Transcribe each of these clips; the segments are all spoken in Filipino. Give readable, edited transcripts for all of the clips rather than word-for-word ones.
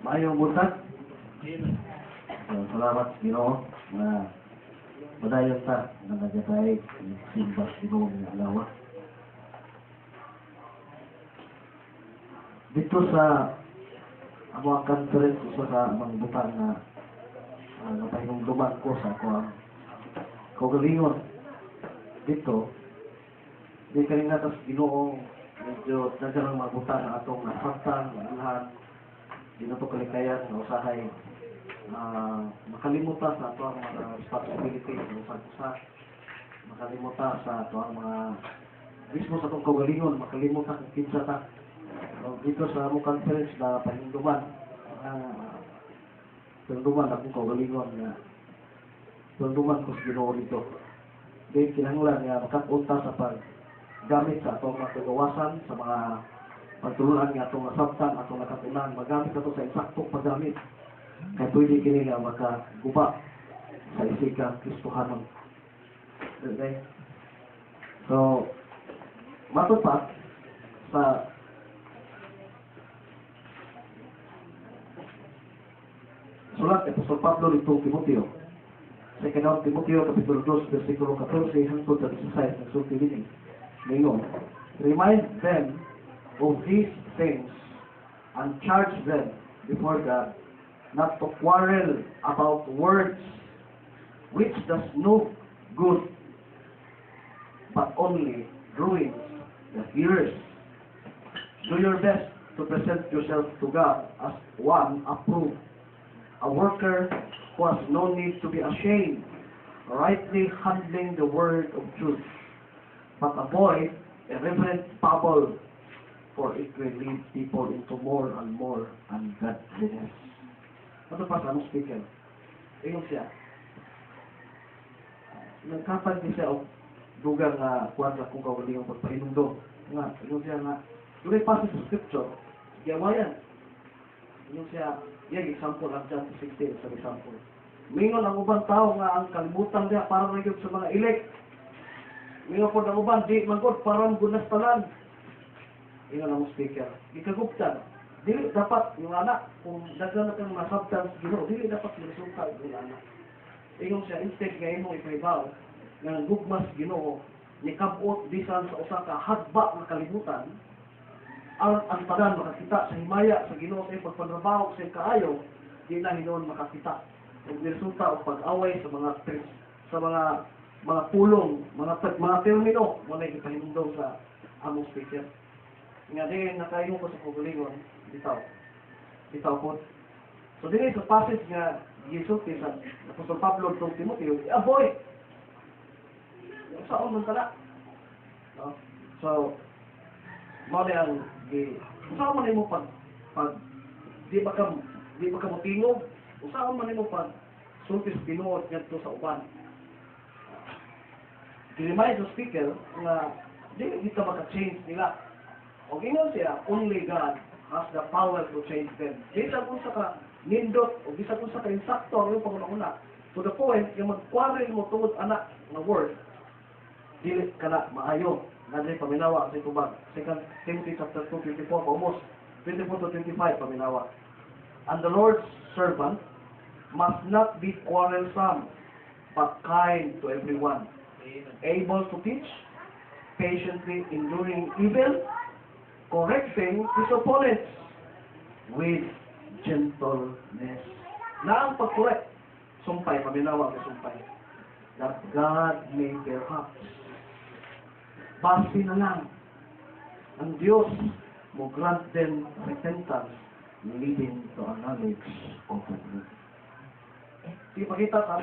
Maayong buntag. So, salamat Ginoo na padayon ta nga nagatay simba Ginoo nga alawa. Dito sa among conference usa ka mga butang na napahinumduman ko sa ako ang kaugalingon dito di kanina tas Ginoong medyo dagang mga butang na atong nasaktan alahan di na to kalikayan na usahay makalimutan sa ato ang mga responsibility sa usag-usa makalimutan sa ato ang mga mismo sa itong kaugalingon makalimutan kung kinsa ta dito sa among conference na pahinduman pahinduman akong kaugalingon na pahinduman ko sa Ginoo dito dahil kinahanglan nga makapunta sa paggamit sa atong mga kagawasan sa mga pagtulunan nga atong nasabtan atong nakatunan magamit ato sa insaktong paggamit kaya pwede kini nga makaguba sa isikang Kristohanon. Okay? So, matupat sa sulat Apostol Pablo nitong Timoteo. Sa ikanawang Timoteo, Kapitulo 2, versikulo 14, hangtod sa 16, nagsulti din. Ngayon, remind them of these things and charge them before God not to quarrel about words which does no good but only ruins the hearers. Do your best to present yourself to God as one approved, a worker who has no need to be ashamed, rightly handling the word of truth, but avoid irreverent babble, for it will lead people into more and more ungodliness. Ano pa sa speaker? Ingon siya. Nagkapag din siya o dugang kuwan sa kung kaugalingang pagpahinumdom. Ingon siya nga, doon passage sa scripture, giyawayan. Ingon siya, yung example ang John 16 sa example. Mingon ang ubang tao nga ang kalimutan niya para nagyog sa mga elect. Mingon po ang ubang, di magod, parang gunas tanan. Ingon ang speaker. Ikaguptan. Dili dapat yung anak, kung dagan na kang masabtan sa Ginoo, dili dapat resulta yung anak. Ingon siya, instead nga imong ipaibaw, nga gugmas Ginoo, nikabot bisan sa usa ka hadba na kalimutan, ang tanan makakita sa himaya sa Ginoo sa pagpanrabaho sa kaayo, di na hinuon makakita. Ug resulta og pag-away sa mga pulong, mga termino mo na ipahinumdom sa among speaker. Nga din nakaingon ko sa kaugalingon bitaw po. So din sa passage nga gisulti sa Apostol Pablo tong Timoteo, avoid. Saan man tala. No? So mao ni ang usaon man nimo pag di ba ka motingog, usaon man nimo pag sulti sa Ginoo ngadto sa uban. Remind the speaker nga di kita maka-change nila. O ingon siya, only God has the power to change them. Di sa kung sa ka nindot, o di sa kung sa ka insakto ang iyong panguna-una. To the point, yung mag-quarrel mo tungod anak na word, dili ka na maayo. Nadali paminawa sa itubag. 2 Timothy chapter 2, 24, almost 24 to 25 paminawa. And the Lord's servant must not be quarrelsome, but kind to everyone, able to teach, patiently enduring evil, correcting his opponents with gentleness. Na ang pag-correct, sumpay, paminawa ng sumpay, that God may perhaps base na lang ang Diyos mo grant them repentance leading to a knowledge of the truth. Ipakita sa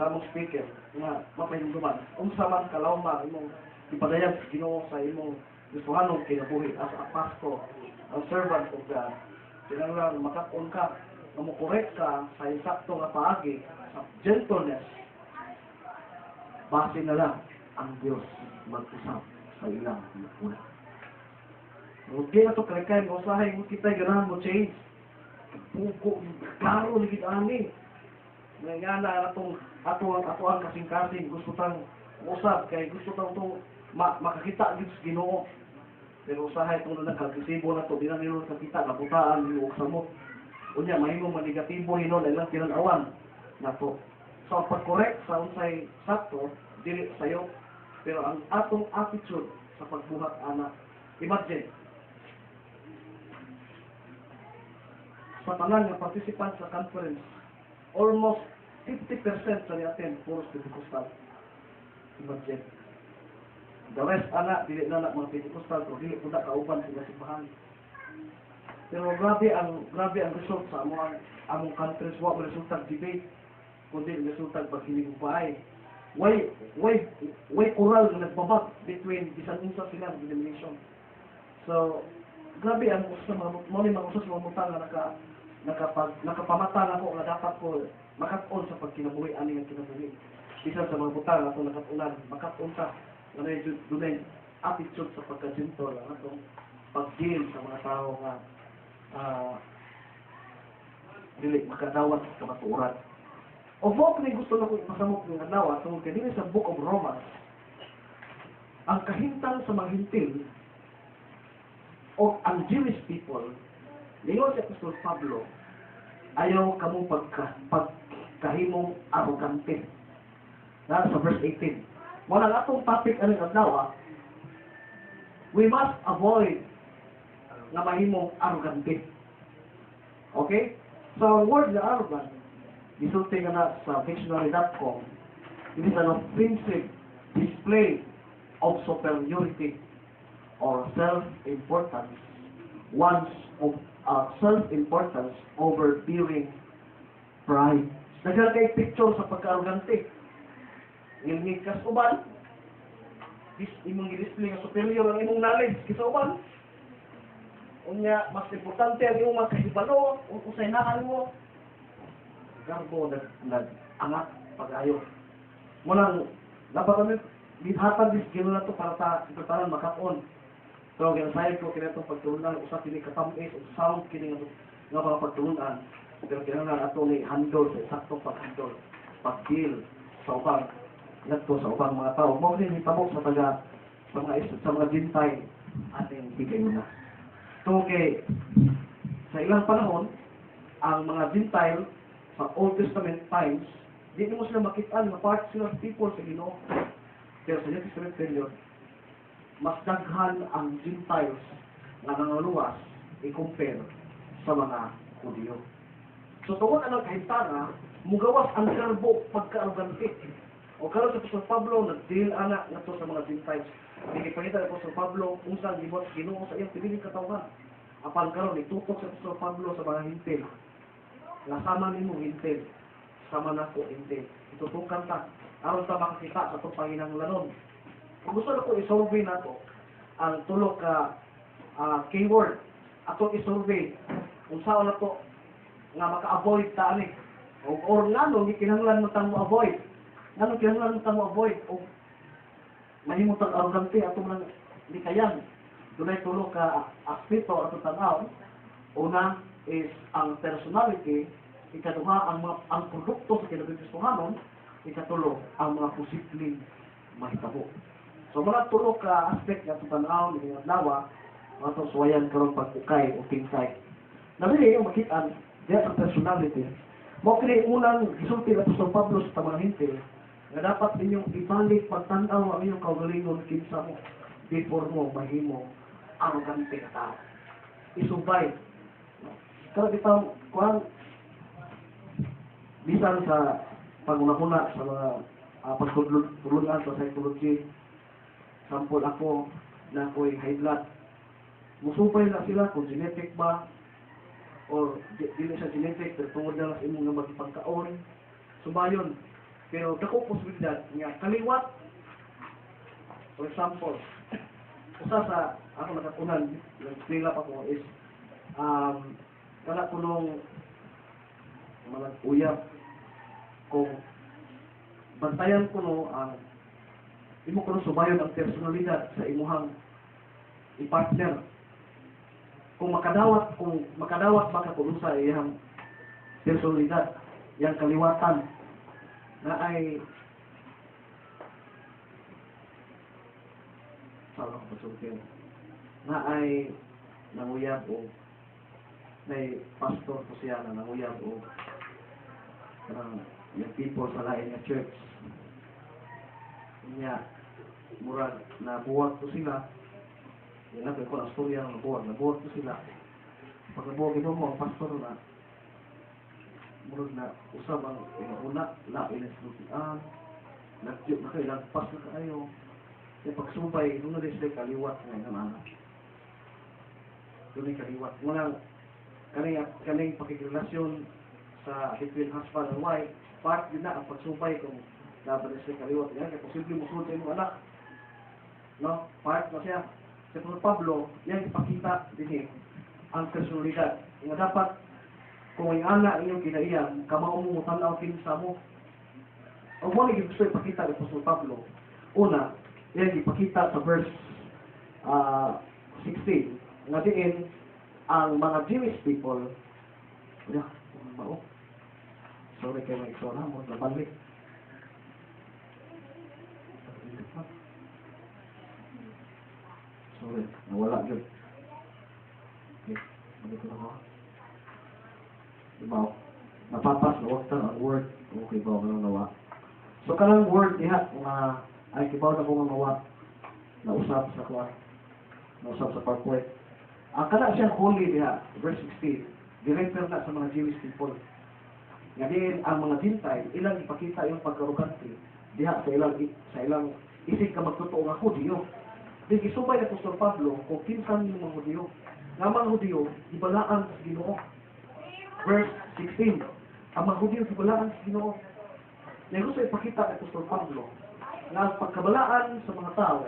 among speaker nga mapahinduman unsa man kalawma imong ipadayag sa Ginoo sa imong gustuhanong kinabuhi as a pastor, a servant of God. Kinahanglan makakon ka, mamukorek ka sa insakto nga paagi, sa gentleness. Base na lang ang Diyos mag-usap sa ilang pula. Huwag na ito kalikay, usahay mo kita ganahan mo change. Puko, klaro ni kita ani. Nga na atong kasing-kasing, gusto tang usap, kay gusto tang itong makakita dito sa Ginoo. Pero usahay itong nagkagisibo na ito, di na nilo nakita, nabutaan, yung samot. Unya mahimong manegatibo hinon ilang tinan-awan nato. So ang pag-correct sa unsay sakto dili sayo, pero ang atong attitude sa pagbuhat ana. Imagine sa tanan nga participant sa conference, almost 50% sa ni-attend puro Pentecostal. Imagine. The rest ana dili na mga Pentecostal o dili pud kauban sila simbahan. Pero grabe ang result sa among conference wa resulta debate kundi resulta paghiling paay. Why oral na nagbabag between bisan unsa sila denomination. So grabe ang usa mga usas mga mutang nga nakapamatang ako nga dapat ko makat-on sa pagkinabuhi ani nga kinabuhi. Bisan sa mga butang ato nakatunan makat-on ta nga dunay attitude sa pagka-gentle ang atong pag-deal sa mga tao nga dili makadawat sa kamatuoran. O vok ni gusto na ko ipasamok ng adlaw tungod kay sa Book of Romans, ang kahintang sa mga hintil o ang Jewish people, lingon si Apostol Pablo, ayaw kamo pagkahimong arrogante. Na sa verse 18. Wala nga itong topic anong adlaw, we must avoid nga mahimong arrogante. Okay? So, ang word na arrogant, isulti nga na sa dictionary.com, it is an offensive display of superiority or self-importance. One's of self-importance overbearing pride. Nagkala kay picture sa pagka-arrogante. Ngilngig kas uban, imong i-display nga superior ang imong knowledge kisa uban. Unya, mas importante ang iyong makahibalo, usay naan mo. Garbo, nag-angat, pag-ayo. Munang, napagamit, hatag dis gino na to para sa sikataran makapon. So, ginasayag ko kina itong pagtulunan, usap kini katamis, sound kini nga mga pagtulunan. Pero kinangan ato ni handle, sa saktong pag-handle, pag-deal sa ubang, nagto sa ubang mga tao. Mao din hitabok sa mga Gentile ating bigay na. So, okay, sa ilang panahon, ang mga Gentile sa Old Testament times, di mo sila makita na part sila of people sa Ginoo. Pero sa New Testament period, mas daghan ang Gentiles na nangaluwas i-compare sa mga Hudyo. So, tungkol ang kahintana, mugawas ang karbo pagka-arrogante. O karon sa Apostol Pablo, nag-deal anak na to sa mga Gentiles. Nagipakita ang Apostol Pablo kung saan gibot Ginoo sa iyang piniling katawhan. Apan karon itutok sa Apostol Pablo sa mga hintil. Nasama nimo hintil, sama nako hintil. Itutukan ta aron ta makakita sa itong panginahanglanon. Kung gusto na ko i-survey na to, ang tulok ka keyword, ato i-survey kung saan na to nga maka-avoid ta ani. Or nga no, kinahanglan mo tang mo-avoid. Nga no, kinahanglan mo tang mo-avoid. O mahimutang arrogante ato man likayan. Dunay tulo ka aspeto ato tanaw. Una is ang personality, ikaduha ang produkto sa kinabibistuhanon, ikatulo ang mga posibleng mahitabo. So mga tulo ka aspect ato tanaw ni adlaw ato suwayan karon pag-ukay o kinsay. Nabili yung makitaan diya sa personality. Mo kini unang gisulti na sa Pablo sa mga hintil nga dapat ninyong ibalik pagtanaw ang inyong kaugalingon kinsa mo before mo mahimo arrogante na tao. Isubay. Kaya bitaw kuan bisan sa paguna-una sa mga pagtulungan sa psychology, sample ako na ako'y high blood. Musupay na sila kung genetic ba or dili sa genetic pero tungod na sa imong nga magipagkaon. Subayon. Pero dako posibilidad nga kaliwat. For example, usa sa ako nagatunan, nag-explain pa ko is kana kunong uyab kung bantayan ko no ang imo kuno subayon ang personalidad sa imuhang i-partner. Kung makadawat ba ka kung sa iyang personalidad, yang kaliwatan na ay na ay nanguyab o may pastor ko siya na nanguyab o yung people sa lain nga church. Niya, murag nabuwag ko sila. Yan lang ko ang storya ng nabuwag ko sila. Pag nabuwag ito mo, ang pastor na murag na usab ang una, lain ang sinutian, nagtiyok na kayo, nagpas na kayo. Kaya pagsubay, nung na-display kaliwat ngayon ng anak. Doon ay kaliwat. Ngunang, kaning pakikirelasyon sa between husband and wife, part din na ang pagsubay kung dapat na siya kaliwat. Yan, kaya posible musulta yung anak. No? Part na siya. Sa Pablo, yan ipakita din ang personalidad. Nga dapat, kung may anak inyong kinaiyan, kamaumutan na ang pinsa mo. Ang mga gusto ipakita ni Apostol Pablo, una, yan ipakita sa verse 16. Nga diin, ang mga Jewish people, sorry kayo may isola mo, nabalik. Sorry, nawala yun. Okay, balik ko na ako. Diba, napapas, nawagtan ang word. Okay ba, walang nawa. So, kanang word diha, ay kibaw na kong nawa, nausap sa kuwa, nausap sa PowerPoint. Ang kana siya holy diha, verse 16, director na sa mga Jewish people. Ngayon, ang mga Gentile, ilang ipakita yung pagkarugante, diha sa ilang isig ka magtotoo nga Hudyo. Di isubay na Apostol Pablo, kung kinsan yung mga Hudyo. Nga mga Hudyo, ibalaan sa Ginoo. Verse 16, ang mga Hudyo, ibalaan sa Ginoo. Ngayon gusto ipakita ni Apostol Pablo, na pagkabalaan sa mga tao,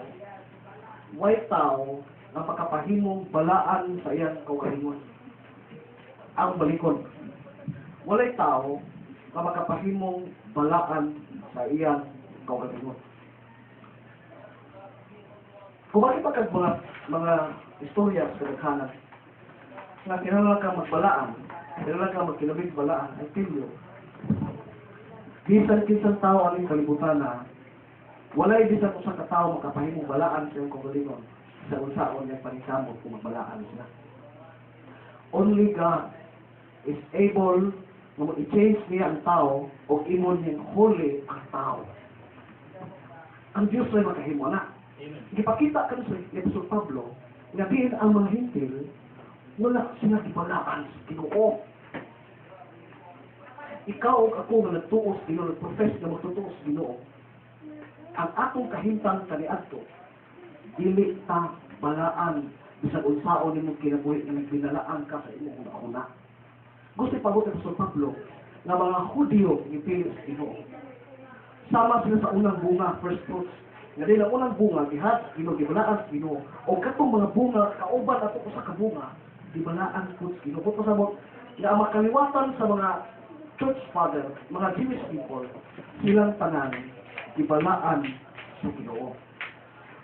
white tao, na pagkapahimong balaan sa iyang kaugalingon. Ang balikon. Walay tao, na makapahimong balaan sa iyang kaugalingon. Kung bakit pagkat mga istorya sa kadaghanan, na kinahanglan ka magbalaan, kinahanglan ka magkinabig balaan, ay pilyo. Bisan tao aning kalibutan na walay bisan usa ka tawo makapahimong balaan sa iyong kaugalingon sa unsaon nga panisamot kung magbalaan sila. Only God is able na i-change niya ang tao o imon niyang holy ang tao. Ang Diyos ay makahimo na. Ipakita ka sa Apostol Pablo na diin ang mga hintil wala sila gibalaan sa Ginoo. Ikaw o ako na nagtuos Ginoo, nag-profess na magtutuos Ginoo, ang atong kahintang kaniadto dili ta balaan bisag unsaon nimong kinabuhi nga nagbinalaan ka sa imong una. Gusto ipagot ni Apostol Pablo nga mga Hudyo gipili sa Ginoo. Sama sila sa unang bunga, first fruits. Nga din ang unang bunga, gihad, Ginoo, gibalaan sa Ginoo. O katong mga bunga, kauban ato ko sa kabunga, gibalaan ko sa Ginoo. Kung pasabot, nga ang makaliwatan sa mga church father, mga Jewish people, silang tanan, gibalaan sa Ginoo.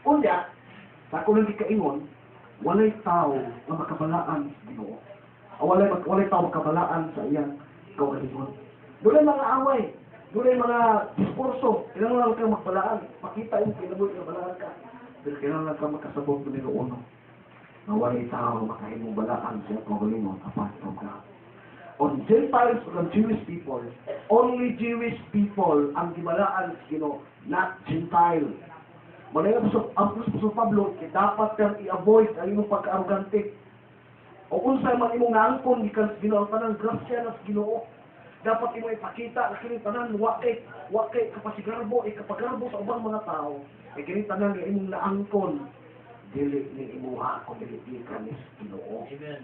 Unya, sa ako lang gikaingon, walay tao na makabalaan sa Ginoo. O walay tao makabalaan sa iyang kaugalingon. Doon mga away, doon mga diskurso, kailangan lang kang magbalaan. Makita yung kinabuhi na balaan ka. Pero kailangan lang kang makasabot ko nila uno. Na walay tao makahimong balaan sa iyang kaugalingon apart from God. On Gentiles or on Jewish people, only Jewish people ang gibalaan sa Ginoo, not Gentile. Malaya ang Apostol Pablo, dapat kang i-avoid ang imong pagka-arrogante. O unsay man imong naangkon gikan sa Ginoo, ang tanang grasya na sa Ginoo. Dapat imong ipakita na kining tanan wa kay kapasigarbo, ikapagarbo sa ubang mga tao. Kining tanan nga imong naangkon dili ni imuha ko dili gikan sa Ginoo. Amen.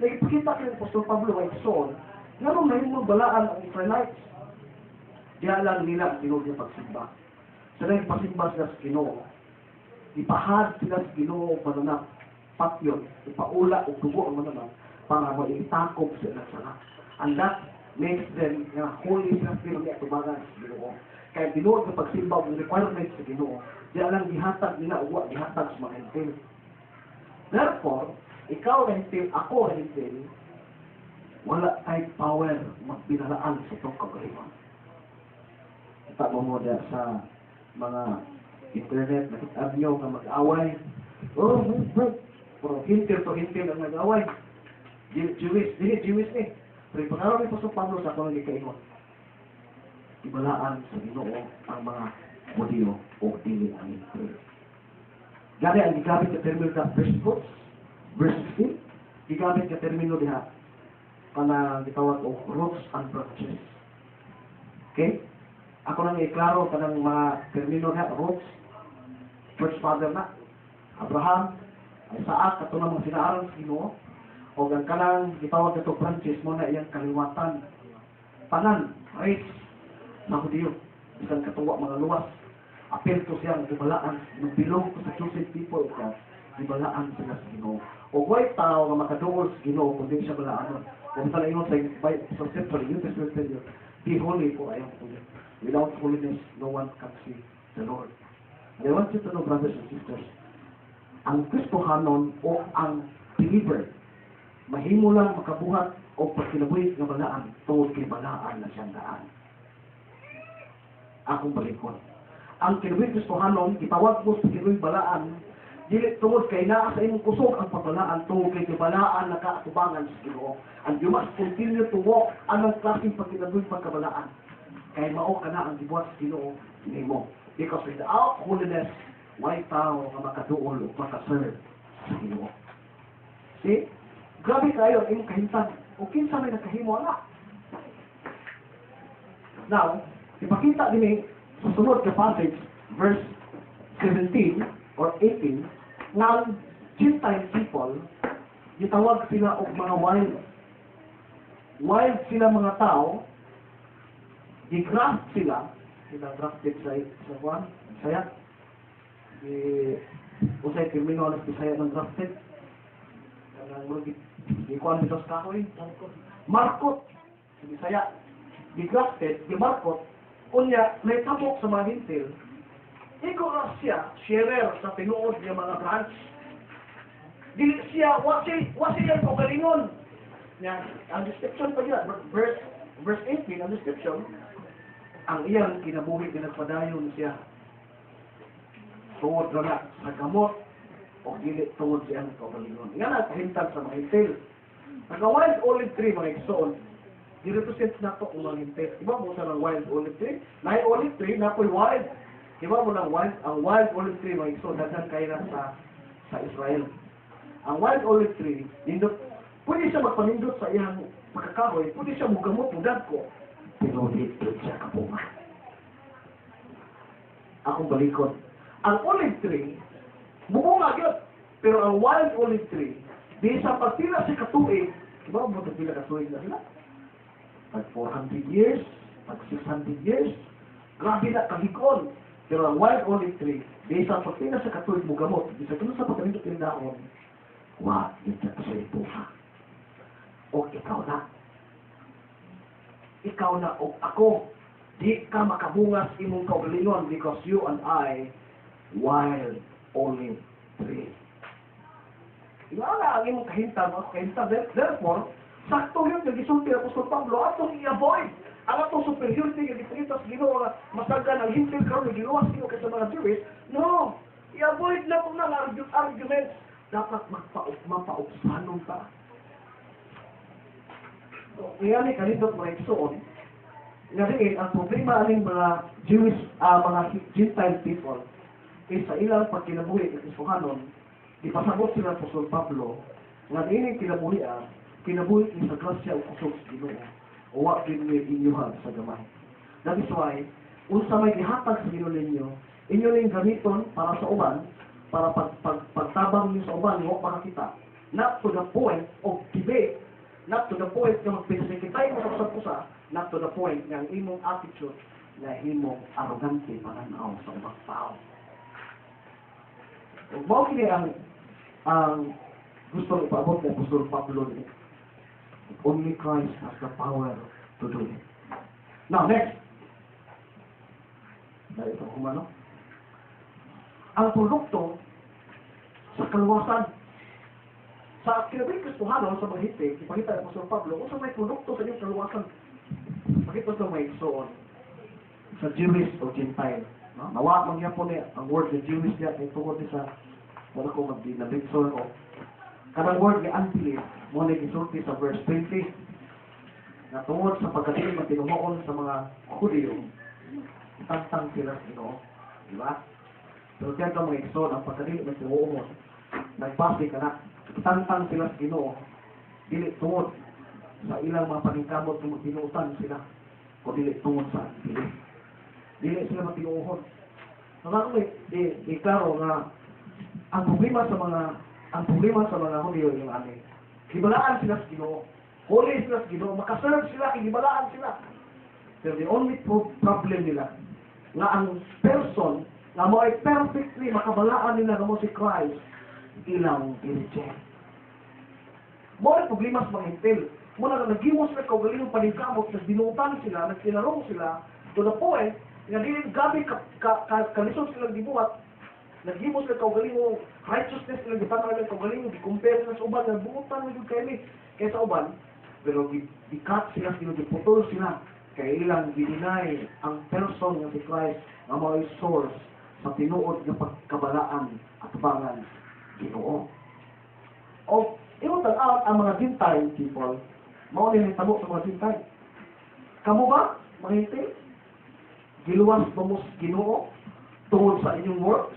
Nagpakita kay Apostol Pablo ay son, ngano may imong balaan ang Israelites. Diya lang nila Ginoo yung pagsimba. Sila yung pasimba sila sa Ginoo. Ipahad sila sa Ginoo mananap, patyon, ipaula o dugo ang mananap para maitakop sila sa and that makes them holy sila sila niya tumagan sa Ginoo. Kaya Ginoo yung pagsimba o requirements sa Ginoo, diya lang gihatag nila o gihatag sa mga hintil. Therefore, ikaw na hintil, ako na hintil, wala tayong power magbinalaan sa itong kaugalingon. Kita mo diya sa mga internet, nakita nyo na mag-away. Pero hintil to hintil ang nag-away. Jewish, dili Jewish ni. Pero pag-araw ni Pastor Pablo sa kung kaingon, ibalaan sa Ginoo ang mga Hudyo o dili ang Hintil. Gani ang gigamit ka termino na verse 16, gigamit ka termino diha kana gitawag og roots and branches. Okay? Ako nang iklaro kanang mga termino na roots, first father na, Abraham, Isaac, kato na mga sinaaran sa Ginoo, o ang kanang gitawag ito branches mo na iyang kaliwatan, tanan, race, na Hudyo, isang katuwa mga luwas, apel to siya, gibalaan, belong to sa chosen people ka, gibalaan sila sa Ginoo. O way tao nga makadungol sa Ginoo kung di siya balaan. Kung sa ingon sa Scripture, New Testament tell you, be holy for I am holy. Without holiness, no one can see the Lord. And I want you to know, brothers and sisters, ang Kristohanon o ang believer, mahimo lang makabuhat o pagkinabuhi nga balaan, tungod kay balaan na siyang daan. Akong balikon. Ang kinabuhi Kristohanon, itawag mo sa kinabuhi balaan, dili tungod kay naa sa imong kusog ang pagbalaan, tungod kay balaan na kaatubangan sa Ginoo. And you must continue to walk anong klaseng pagkinabuhi pagkabalaan. Kay mao ka na ang gibuhat sa Ginoo nimo. Because without holiness, may tao nga makaduol o makaserve sa Ginoo. See? Grabe kayo ang imong kahimtang. O kinsa may nakahimo na. Now, ipakita din sa sunod ka passage, verse 17 or 18, na ang Gentile people, gitawag sila og mga wild. Wild sila mga tao, gigraft sila, grafted sa Juan, Bisaya. Usay termino alas Bisaya ng grafted. Ikuan dito sa kahoy, markot, sa Bisaya. Gigrafted, gimarkot, unya, naitabok sa mga hintil, ikaw siya, sharer sa tinuod niya mga branch. Dili siya, wasi yan pagalingon. Ang description pa niya, verse 18, ang description, ang iyang kinabuhi na nagpadayon siya. Tungod na sa gamot, o dili tungod siya ang pagalingon. Nga na, kahintag sa mga hintil. Naka-wild olive tree, mga igsoon, di-represent na ito ang mga hintil. Iba mo sa ng wild olive tree? Na olive tree, na po'y wild. Diba mo ng ang wild olive tree, mga igsoon, dadan kayo na sa Israel. Ang wild olive tree, pwede siya magpanindot sa iyang pagkakahoy, pwede siya mugamot, mudad ko. Pero dito siya kapunga. Akong balikon. Ang olive tree, bubunga yun. Pero ang wild olive tree, di sa pagpila siya katuig, diba mo ito pila katuig na sila? Pag 400 years, pag 600 years, grabe na kahikon. Pero ang wild olive tree, di sa pagpila sa katuig mo gamot, di sa kano sa pagkanindot yung dahon, wag, yun siya sa ipuha. O ikaw na o ako, di ka makabungas imong kaugalingon because you and I, wild olive tree. Ikaw na ang imong kahintang, therefore, sakto yun, yung gisulti ng Apostol Pablo, atong i-avoid ang atong superiority nga gitrito sa Ginoo nga masagan ang hintil karon nga ginawa sa Ginoo kaysa mga Jewish. No, i-avoid na po ng arguments. Dapat mapaupsanon ka. So, kaya ni kanindot mga igsoon, nga rin ang problema aning mga Jewish, mga Gentile people, is sa ilang pagkinabuhi at isuhanon, ipasabot sila sa Apostol Pablo, nga rin kinabuhi sa grasya o kusog sa Ginoo. O wak din may inyuhan sa gamay. That is why, unsa may gihatag sa Ginoo ninyo, inyo ning gamiton para sa uban, para pagtabang niyo sa uban, huwag makakita. Not to the point of debate, not to the point na magpinsikitay mo sa pusa, not to the point ng imong attitude na imong arrogante pananaw sa ubang tao. Kung mo kini ang gusto ipaabot ng Apostol Pablo ni only Christ has the power to do it. Now, next. Dahil ito kumano. Ang produkto sa kaluwasan. Sa kinabing Kristohanon sa mga hitik, ipakita ng Apostol Pablo, kung sa may produkto sa inyong kaluwasan, ipakita sa may igsoon sa Jewish o Gentile. No? Nawa mangyapon niya ang word na Jewish niya, ay tungkol niya sa wala ko magdinabigson o kanang word ni unbelief, mo na gisulti sa verse 20 na tungod sa pagkadili magtinumoon sa mga Hudyo, tantang sila sa Ginoo. Di ba? Pero kaya ka mga igsoon, ang pagkadili magtinumoon, nagpasi ka na, tantang sila sa Ginoo, dili tungod sa ilang mga paningkamot na magtinuutan sila, o dili tungod sa dili. Dili sila magtinuuhon. Naman ko klaro nga ang problema sa mga Hudyo yung ani. Gibalaan sila sa Ginoo. Holy sila sa Ginoo, makaserve sila, gibalaan sila. Pero the only problem nila nga ang person nga mo ay perfectly makabalaan nila nga mo si Christ, ilang i-reject. Mo ay problema sa mga hintil. Muna na nagimos sila kaugalingong paningkamot, nagdinutan sila, nagtinarong sila, to the point nga dili gabi kalisod silang gibuhat, nagimos sila kaugalingong righteousness sila gitangan nila kaugalingong di-compare sila sa uban, nagbuutan na yung kaili kaysa uban, pero di-cut sila, di-putol sila, kaya ilang gininay ang person nga si Christ nga mga source sa tinuod ng pagkabalaan at bangan Ginoo. O iutang out ang mga Gentile people, mao ni tabo sa mga Gentile. Kamu ba, mga hintil? Giluwas ba mo sa Ginoo tungod sa inyong works?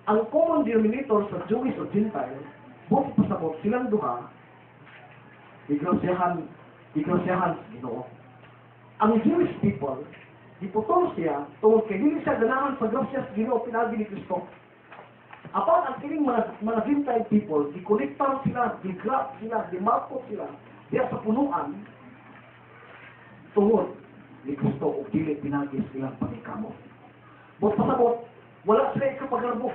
Ang common denominator sa Jewish o Gentile, buti pasabot silang duha, igrasyahan sa Ginoo. Ang Jewish people, diputol siya tungod kay dili siya ganahan sa grasya sa Ginoo pinagi ni Kristo. Apan ang kining mga Gentile people, dikonektar sila, digrap sila, dimapot sila, diya sa punuan, tungod ni Kristo o dili pinagi silang paningkamot. But pasabot, wala sila ikapagarbo.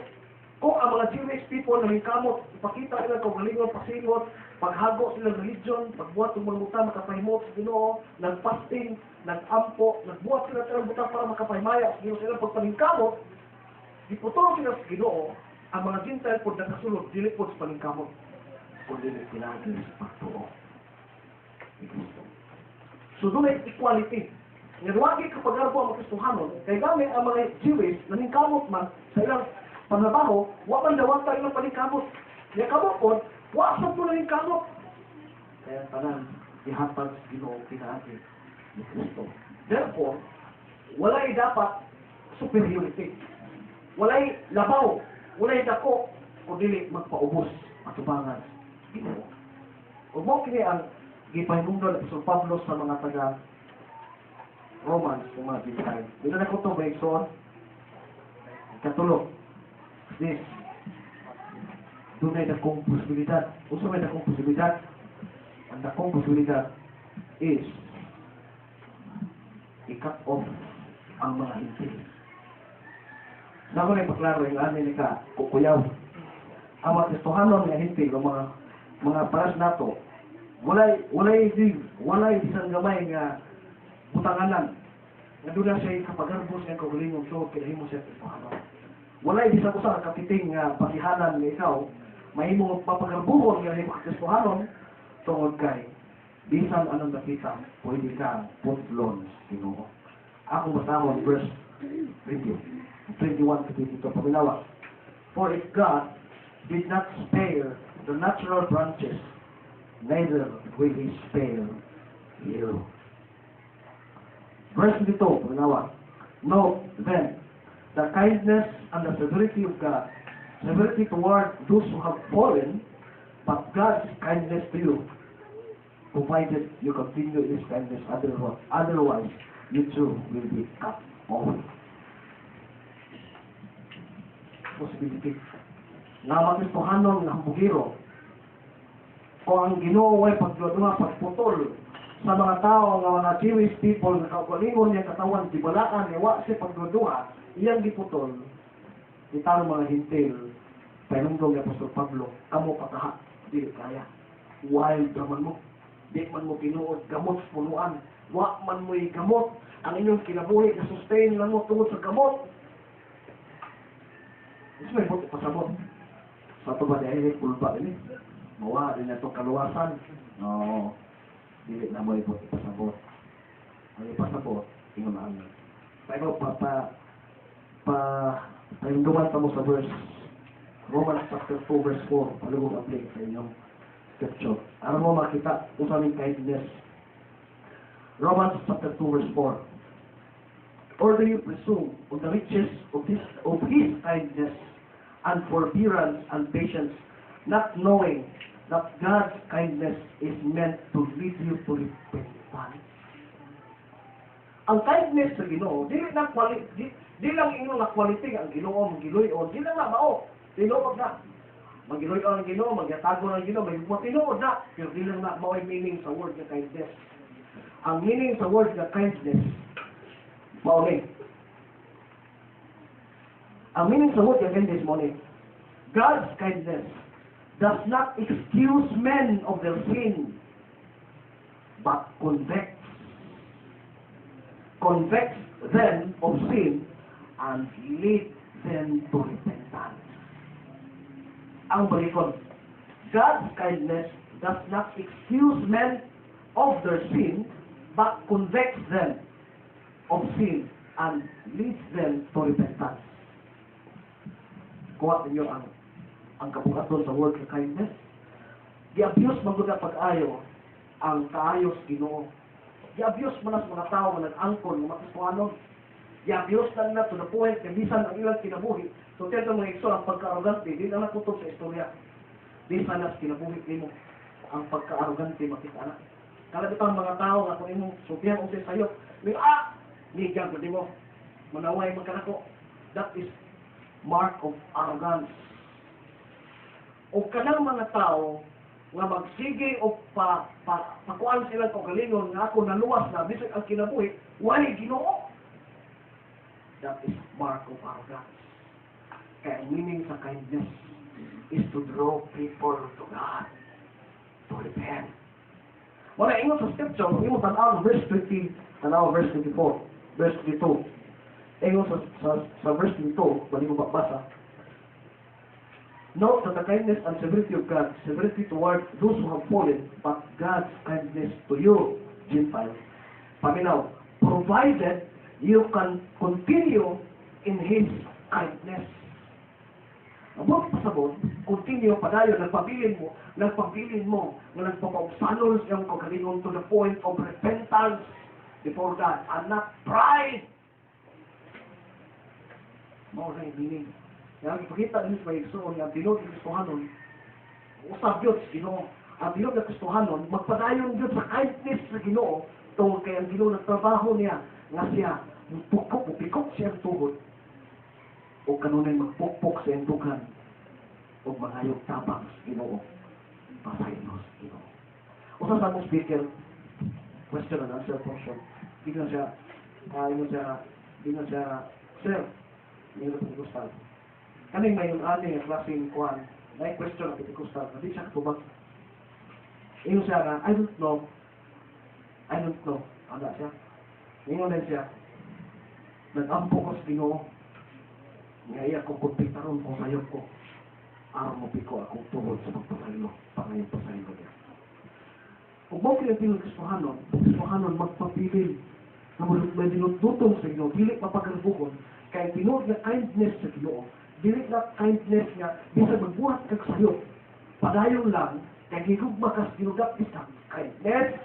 Kung ang mga Jewish people na kamot, ipakita nila kaugalingon, pasingot, paghago silang religion, pagbuhat ng mga butang makapahimot sa Ginoo, nagfasting, nagampo, nagbuhat sila ng butang para makapahimaya sa Ginoo silang pagpaningkamot, iputol sila sa Ginoo, ang mga Gentile po nakasulod, dili po sa paningkamot, kung dili pinagi sa pagtuo ni Kristo. So doon ay equality. Nagwagi kapag arbo ang Kristohanon, kay gamit ang mga Jewish na ningkamot man sa ilang panabaho, wa man dawata ilang paningkamot. Kaya kamot po, wa sa po na ningkamot. Kaya tanan, ihatag sa Ginoo pinagi ni Kristo. Therefore, walay dapat superiority. Walay labaw, walay dako, o dili magpaubos at tubangan Ginoo. Ug mo kini ang gipahinungdan ni Pablo sa mga taga Romans, yung mga Gentile. Dito na ko ito, Baikson. Katulog. This. Doon ay dakong posibilidad. Uso may dakong posibilidad. Ang dakong posibilidad is i-cut off ang mga hintil. Naku na ipaklaro yung amin ni ka, kukuyaw. Ang mga Kristohanon nga hintil, ang mga paras nato, walay isang gamay nga butanganan. Nga doon na siya kapagarbos ng kagulingong so, kinahimo siya Kristohanon. Walay isang usang kapiting nga pasihanan ni ikaw, mahimo papagarbuhon nga himo Kristohanon, tungod kay, bisan anong nakita, pwede ka putlon Ginoo. Ako basahon verse 21 to 22, paminawa. For if God did not spare the natural branches, neither will He spare you. Verse 22, paminawa. Note then, the kindness and the severity of God, severity toward those who have fallen, but God's kindness to you, provided you continue His kindness, otherwise you too will be cut off. Possibility. Nga mag-Kristohanon nga hambugiro, kung ang Ginoo ay pagputol sa mga tao, nga mga Jewish people, na kaugalingon niya katawan, dibalaan, iwa siya pagduduha, iyang giputol, itang mga hintil, pinunggong ni Apostol Pablo, kamo pataha, di kaya. Wild naman mo. Di man mo pinuod, gamot sa punuan. Wa man mo'y gamot. Ang inyong kinabuhi, na-sustain lang mo tungod sa gamot. Gusto may buti pasabot. Sa ito ba dahil pulba ini? Mawa din na itong kaluwasan. No. Dili na mo'y buti pasabot. Ang ipasabot, ingon ang pero pahinduman pa mo sa verse Romans chapter 4 verse 4. Palugog ang play sa inyong scripture. Ano mo makita usaning kindness? Romans chapter 2 verse 4. Or do you presume on the riches of his kindness and forbearance and patience, not knowing that God's kindness is meant to lead you to repentance? Ang kindness sa Ginoo, di lang inyo na quality ang Ginoo, magiloy-on, di lang na mao, tinuod na. Magiloy-on ang Ginoo, magyatago ang Ginoo, may tinuod na, pero di lang na mao ay meaning sa word na kindness. Ang meaning sa word na kindness, mao ni. Ang meaning sa word na kindness, mao ni. God's kindness does not excuse men of their sin, but convicts them of sin and lead them to repentance. Ang balikon, God's kindness does not excuse men of their sin, but convicts them of sin and leads them to repentance. Kuha ninyo ang kabuhaton sa word of kindness. Di-abuse magod pag-ayo ang kaayos Ginoo. Di-abuse man as mga tao na nag-angkol, mga Kristohanon. I-abuse lang na to the point na bisan ang ilang kinabuhi. So, tiyento mga ikso, ang pagka-arrogante, di na nakutob sa istorya. Bisan na kinabuhi mo ang pagka-arrogante makita na. Kalabitang mga tao na kung imong subihan o sa'yo, nigyan ko di mo, manaway magkanako. That is mark of arrogance. O kanang mga tao nga magsige o pakuan sila kung galingon nga ako naluwas na bisag ang kinabuhi, why Ginoo? That is mark of arrogance. Kaya meaning sa kindness is to draw people to God, to repent. Wala ingon sa scripture, ingon tanaw verse 20, tanaw verse 24, verse 22. Ingon sa verse 22, bali mo babasa. Note that the kindness and severity of God, severity toward those who have fallen, but God's kindness to you, Gentiles. Paminaw, provided you can continue in His kindness. Abot pasabot, continue padayon, nagpabilin mo, na nagpapaubsanon siyang kagalingon to the point of repentance before God, and not pride. Mao na yung meaning. Kaya ipakita din sa Igsoon nga binod ng Kristohanon, usab yun sa Ginoo. Ang binod ng Kristohanon, magpadayon yun sa kindness sa Ginoo, tungkol kay ang Ginoo nagtrabaho niya, nga siya, pupikok siya ang tuhod, o kanunay magpukpok sa endugan, o mangayog tabang sa Ginoo, pasaynos sa Ginoo. Usa sa mong speaker, question and answer portion, di na siya, sir, hindi na Pentecostal. Kaning may yung ani ang klaseng kuhan, may question ng Pentecostal, hindi siya katubag. Ingon siya nga, I don't know. Ano siya? Ingon din siya, nag-ampo ko sa Ginoo, ngaya ko kumpitarong kung sayot ko, araw mo piko akong tuhod sa pagpasaylo, pangayong pasaylo niya. Kung bakit yung Kristohanon magpapilin, na may dinututong sa Ginoo, dili mapagkalbukon, kaya tinuod na kindness sa Ginoo, dili na kindness nga, bisa magbuhat kag sayot, padayon lang, kaya gigugma kas ginugat isang kindness.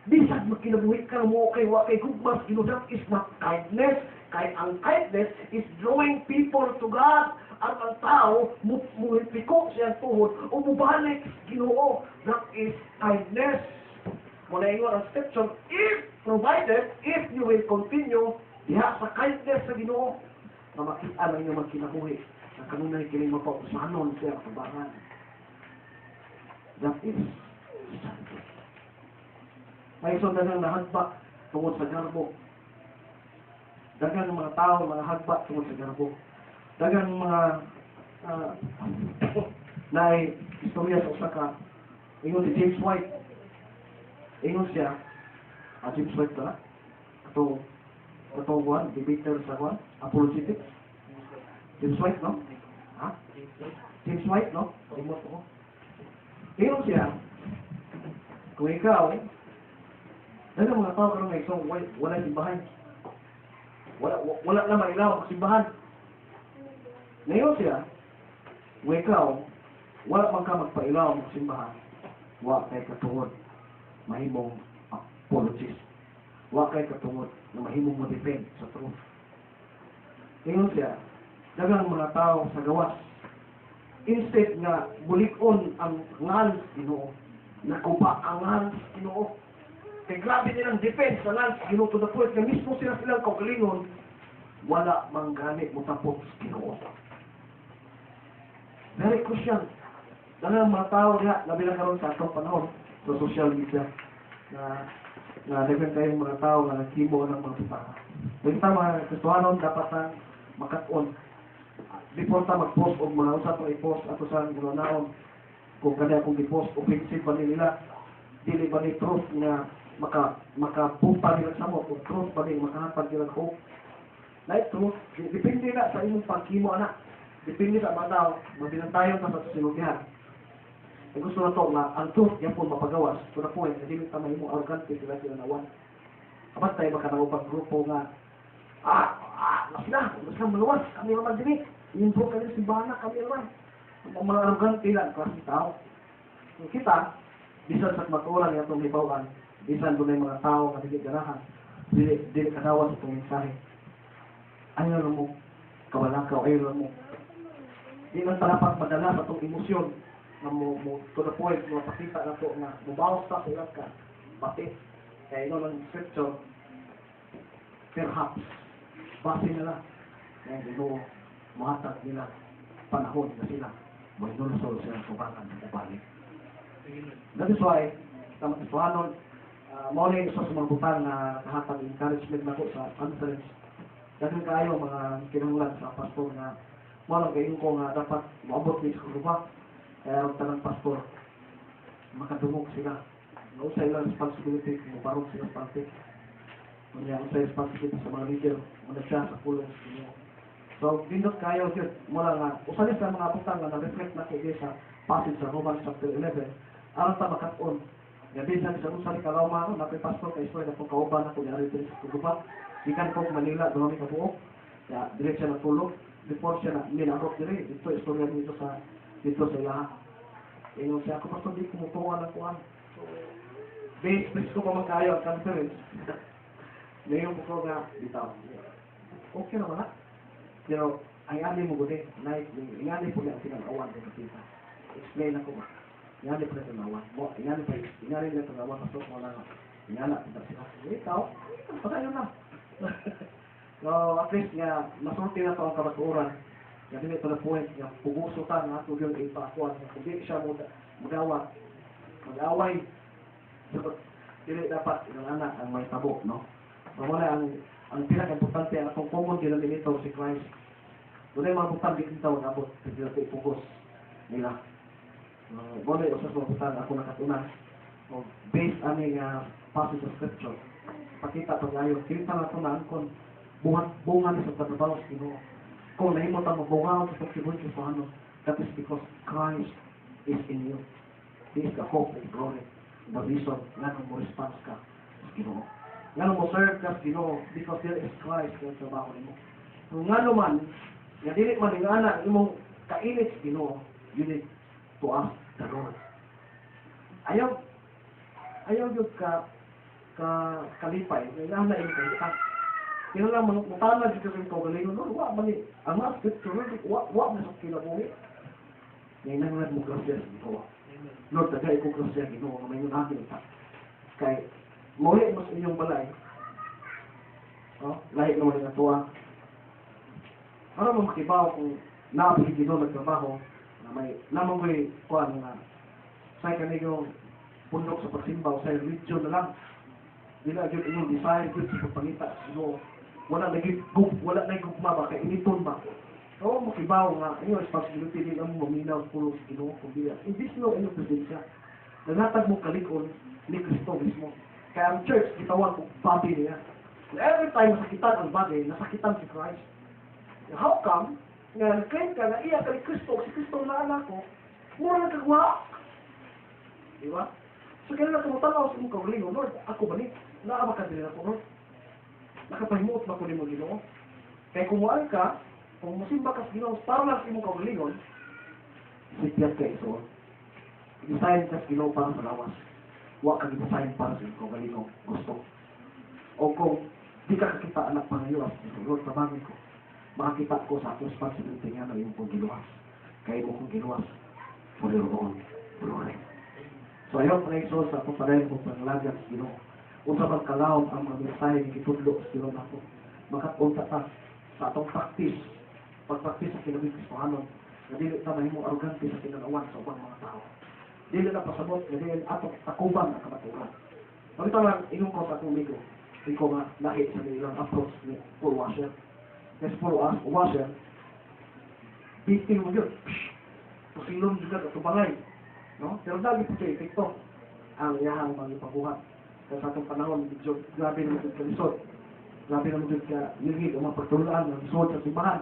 Bisag magkinabuhi ka mo kay wakay gugmas ginugat is not kindness, kaya ang kindness is drawing people to God. Ang tao, mupikok siya tuhod, o mubalik Ginoo. That is kindness. Muna ingon ang scripture, provided, if you will continue, diha sa kindness sa Ginoo, na makita lang yung magkinabuhi, na kanunay kining mapausanon siya kabangan. That is kindness. May isang dagang nahagba tungod sa garbo. Dagang mga tao, mga hagba tungod sa garbo. Dagang mga na istorya sa usaka. Ingon si James White. Ingon siya, James White ba? Katong one, debater sa one, apologetics. James White, no? Ha? James White, no? Remote ko. Ingon siya, kung ikaw, dagang mga tao karong isang wala simbahan. Wala na mailaw ang simbahan. Ngayon siya, kung ikaw, wala man ka magpailaw mo simbahan, wa kay katungod mahimong apologist. Wa kay katungod na mahimong mo defend sa truth. Ingon siya, daghang mga tao sa gawas, instead nga bulikon ang ngal Ginoo, nakuba ang ngal Ginoo. Kay grabe nilang defense sa ngal Ginoo to the point na mismo sila silang kaugalingon, wala mang gani mo tapos Ginoo. Very crucial. Daghang mga tao nga labi na karon sa atong panahon sa social media na daghan kayong mga tao na nagkimo ng mga butanga. Kita mga Kristohanon dapat na makat-on. Before ta mag-post o mga usap na i-post ato sa gulanaon, kung kanya akong i-post, offensive ba nila, dili ba ni truth nga makapunta nila sa mo, kung truth ba nila makahatag nila ko. Like truth, depende na sa imong pagkimo anak. Depende sa mga tao, mabinantayon sa sinugihan. Ang gusto na to nga, ang truth yan po mapagawas, to the point, hindi nito mahimong arrogante sila nawan. Kapag tayo makanawag grupo nga, mas maluwas, kami naman din improve kami simbahan na, kami naman. Ang mga arrogante lang, kasi tao. Kita, bisan sa matulang yung itong libawan, bisan doon ay mga tao na hindi ganahan, dili kanawan sa itong mensahe. Ayaw na mo, kawalakaw, ayaw na mo. Di lang dapat madala sa itong emosyon na mo to the point na mapakita na ito na mubawas sa ilang ka, pati. Kaya ino ng scripture, perhaps, base nila, kaya ino, mahatag nila panahon na sila, may nulusol sila subangan ng balik. That is why, sa mga Kristohanon, muna yung isa sa mga butang na nakahatag encouragement na ko sa conference. Dahil kayo mga kinanglan sa pastor na muna gayon ko nga dapat maabot din sa grupa. Kaya ang tanang pastor, makadungog sila. Nausay lang responsibility kung parang sila pantik. Kanya usay responsibility sa mga leader, muna siya sa pulong. So, pindot kayo yun, mula nga, usalis sa mga butang na na-reflect na kayo sa passage sa Romans chapter 11, aron ta makat-on. Gabi sa isang usali kalawma ako, napay pastor kay Ismael na kung kauban ako ni Ariel sa Tugupa. Ikan ko Manila, doon kami kabuok. Kaya, direct siya natulog. Before siya na minarot dire, ito istorya dito sa ilaha. Ingon siya, ako pastor di kumutungan ang kuhan. So, base ko pa magkayo ang conference. Ngayon ko nga, bitaw. Okay naman ha? Pero, ang ali mo gudi, ang ali po niya ang sinagawan ng kapita. Explain ako ba? Ang ali po niya sinagawan. Ang ali niya sinagawan, pasok mo lang. Ang ali po sila. Ikaw, patayo na. So, at least nga, masulti na ito ang kabaturan. Nga din ito na point, nga puguso ka nga ito yung ipakuan. Kung di siya mag-away. So, hindi dapat yung anak ang may tabo, no? So, wala ang pinaka-importante ang atong common denominator si Christ. Doon ay mga butang di kita abot, hindi natin ipugos nila. Wala yung usas mga butang ako nakatunan. So, based on yung passage of scripture, pakita pag ayaw, kita na ito na angkon, bungan sa pagbabaw sa Ginoo. Kung nahimot ang magbungaw sa pagsibon sa Panginoon, that is because Christ is in you. He is the hope and glory. The reason nga nung mo response ka sa Ginoo. Nga nung mo serve ka sa Ginoo because there is Christ na trabaho nimo. Kung nga naman, nga dili man yung anak, imong kainit sa Ginoo, you need to ask the Lord. Ayaw yung kalipay, nga na yung kalipay. Kaya lang, mutala dito rin kaugalingon, Lord, wa man ang mga scripture, wa na sa kinabuhi. Ngayon nangyayad mo grasya sa Ginoo. Lord, tagay ko grasya sa Ginoo, may yung natin ita. Kaya, muli mo sa inyong balay, lahit naman yung natuwa. Para mo makibaw kung naapili Ginoo nagtrabaho, na may namang ko'y kuhan nga, sa kanilang pundok sa pagsimbaw, sa religion na lang, nila yun inyong desire yun sa pagpangita sa Ginoo. Wala naging gugma ba, kaya initon ba? Oo, makibaw nga, inyong responsibility din ang maminaw pulong sa Ginoo, kung bila. Hindi sila inyong presensya. Nanatag mo kalikon ni Kristo mismo. Kaya ang church, kitawag kong body niya. Every time nasakitan ang body, nasakitan si Christ. How come? Nga nag-claim ka na iya ka ni Kristo, si Kristo na anak ko, mura na kagwa. Diba? So kaya na tumutanaw sa mong kaugalingon, Lord, ako ba ni? Naabaka din ako, Lord. Nakapahimuot ba ko ni mo Ginoo? Kaya kung mual ka, kung musimba ka sa Ginoo, para lang sa mong kaugalingon, sipyat ka iso. Design ka sa Ginoo para sa lawas. Wa ka design para sa ikaw galingong gusto. O kung di ka kakita anak pangayoas, Lord, tabangin ko. Makakita ko sa akong responsibility nga na yung kong giluwas. Kaya mo kong giluwas. For your own glory. So ayaw pa na iso sa akong padayon kong panglagyan sa Ginoo. Unsa man kalawon ang mga mensahe ni kitudlo sa Ginoo nako. Makapunta ta sa atong practice. Pagpraktis sa kinabing Kristohanon. Na dili ta mahimong arugante sa kinalawan sa ubang mga tao. Dili na pasabot, na dili atong takuban ang kamaturan. Pagkita lang, inong ko sa akong ligo. Ikaw nga, lahi sa nilang approach ni Paul Washer. Yes, Paul Washer, biting mo yun. Pusilon juga at tubangay. No? Pero dagi po siya epekto ang iyahang mga ipabuhat. Kaya sa atong panahon, medyo grabe naman yung kalisod. Grabe naman yung kayilgid o mga pagtulaan ng suot sa simbahan.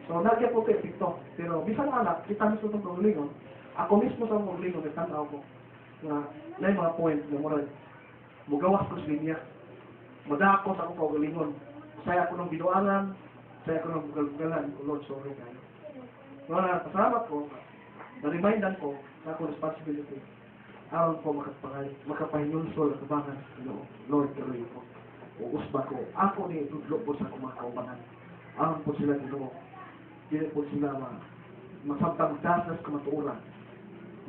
So, dagi po siya epekto. Pero, bisan anak, kita mismo itong paglingon. Ako mismo sa paglingon, nagtanaw ko na yung mga point na mura, mugawas ko sa linya. Madako sa akong pagalingon. Saya ko ng binuangan, saya ko ng bugal-bugalan. Lord, sorry kayo. Mga kasalamat ko, na-remindan ko sa akong responsibility. Aron ko makapahinunsol at tabangan sa Ginoo. Lord, karoy ko. Uusba ko. Ako ni tudlo po sa akong mga kaubangan. Aron po sila Ginoo. Dili po sila masabtang dasnas kamatuuran.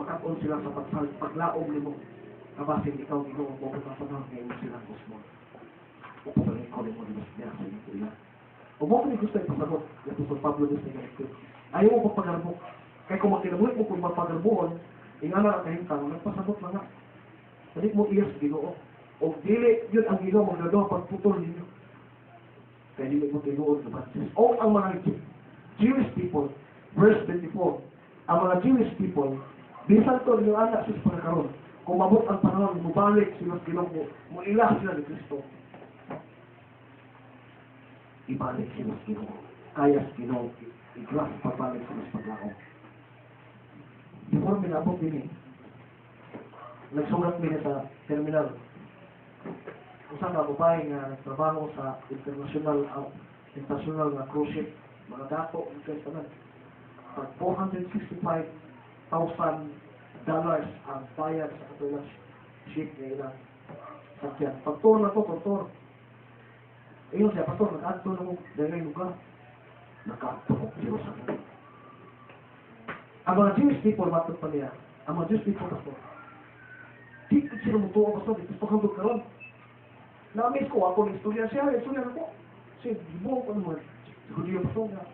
Makapon sila sa paglaom ni mo. Kabasin ikaw Ginoo mo pagpapanahon ngayon mo sila kusmo. Upapalay ko rin mo di mas niya sa inyo ila. O mo kung gusto ipasabot, yung sa Pablo Luis na ganito. Ayaw mo pagpagarbok. Kaya kung magkinabulit mo kung magpagarbuhon, yung anak at kahintang, nagpasabot lang nga. Dali mo iyas Ginoo. O dili, yun ang Ginoo magdadaw pagputol ninyo. Kaya dili mo tinuod na Francis. O ang mga Jewish people, verse 24, ang mga Jewish people, bisan to yung anak sis pagkakaroon, kung mabot ang panahon, mubalik sila sa Ginoo mo ilah sila ni Kristo. Ibalik sila sa Ginoo. Kaya sa Ginoo, iglas, pagbalik sila sa paglakaw. Before minabot din nagsulat nila sa terminal. Kung saan na babae nga nagtrabaho sa international na cruise ship, mga dato, pag $465,000 ang bayad sa katulang ship na ilang sakyan. Pagtor na to, pagtor. Ayun siya, pastor, nag-adto na mo, dahil ngayon lugar. Nag-adto ko, Jerusalem. Ang mga Jewish people, matod pa niya, ang mga Jewish people, pastor, di ko sila mutuwa, pastor, di gusto kang karon. Na-amaze ko, ako ng istorya siya ako. Kasi, dibuong ko naman, Judio, pastor, nga.